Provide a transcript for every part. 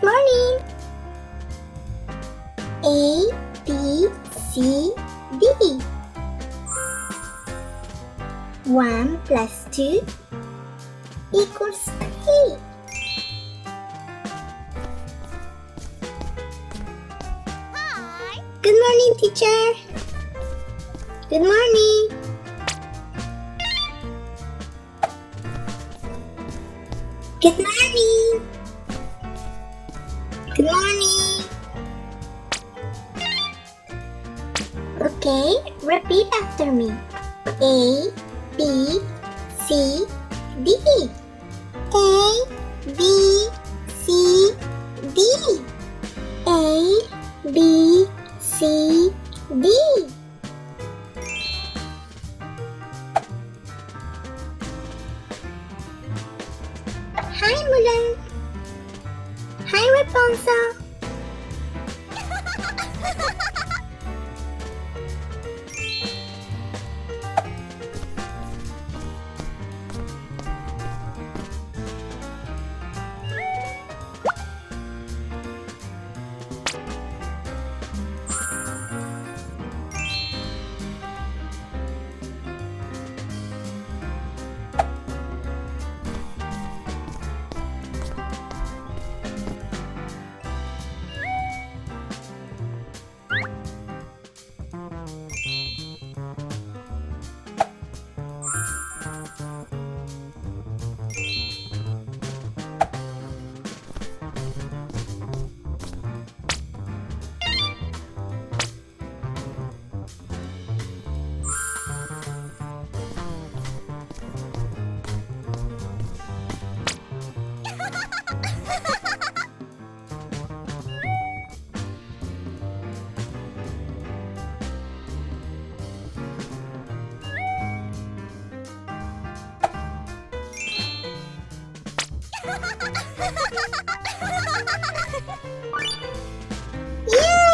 morning. A, B, C, D. 1 plus 2 equals 3. Hi. Good morning, teacher. Good morning. Good morning. Good morning. Okay, repeat after me. A, B, C, D. A, B, C, D. A, B, C, D. Hi, Mulan. Hi, Rapunzel. Yeah!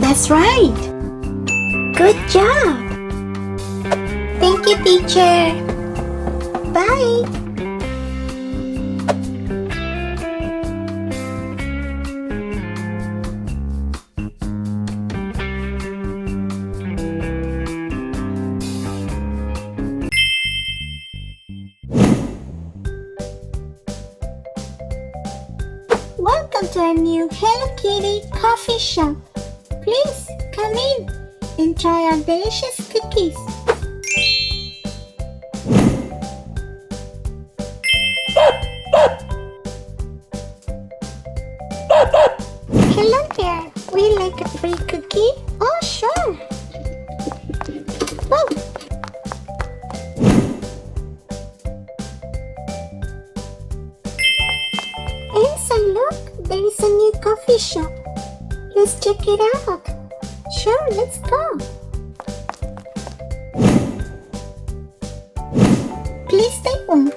That's right. Good job. Thank you, teacher. Bye. Welcome to our new Hello Kitty coffee shop. Please come in and try our delicious cookies. Hello there. Would you like a free cookie? Oh, sure. Whoa. Elsa, look, there is a new coffee shop. Let's check it out. Sure, let's go. Please take one.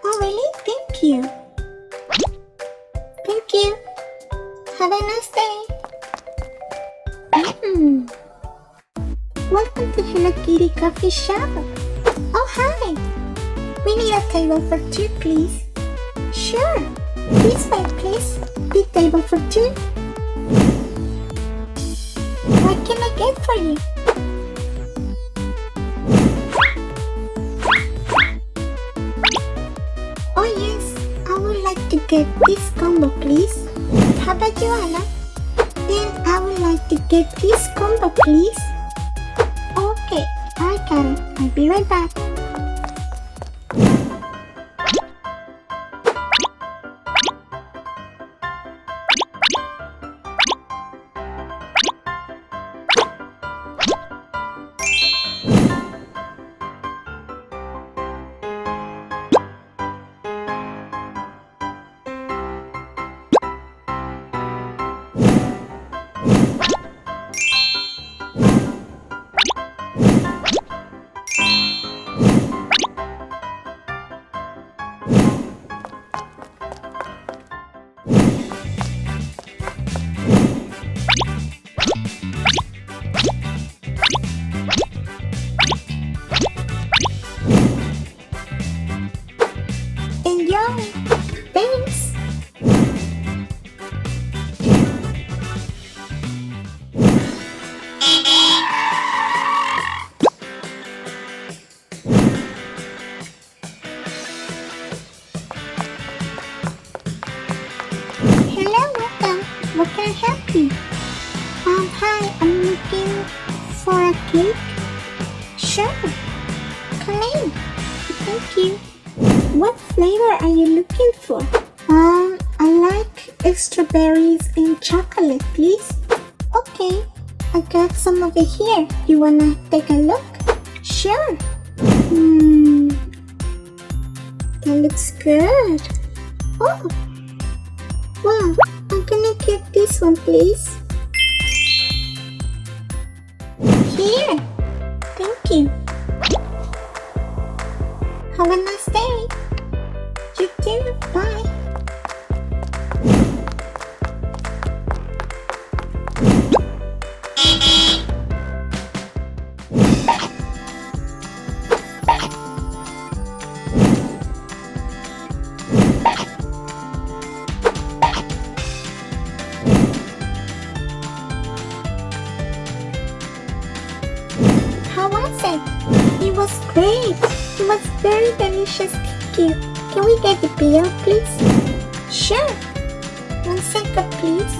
Oh, really? Thank you. Thank you. Have a nice day. Kitty coffee shop. Oh, hi. We need a table for two, please. Sure. This way, please. The table for two. What can I get for you? Oh yes, I would like to get this combo, please. How about you, Anna? Then I would like to get this combo, please. Okay, I got it. I'll be right back. Enjoy! Thanks! Hello, welcome. What can I help you? Hi, I'm looking for a cake. Sure. Come in. Thank you. What flavor are you looking for? I like strawberries and chocolate, please. Okay, I got some over here. You wanna take a look? Sure. That looks good. Oh, wow, I'm gonna get this one, please. Here. Thank you. Have a nice day. You too. Bye. How was it? It was great. It was very delicious. Thank you. Can we get the bill, please? Sure. 1 second, please.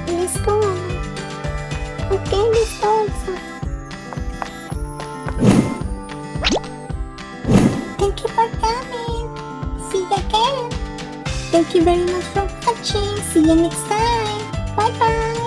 Let's go on. Okay, let's go also. Thank you for coming. See you again. Thank you very much for watching. See you next time. Bye bye.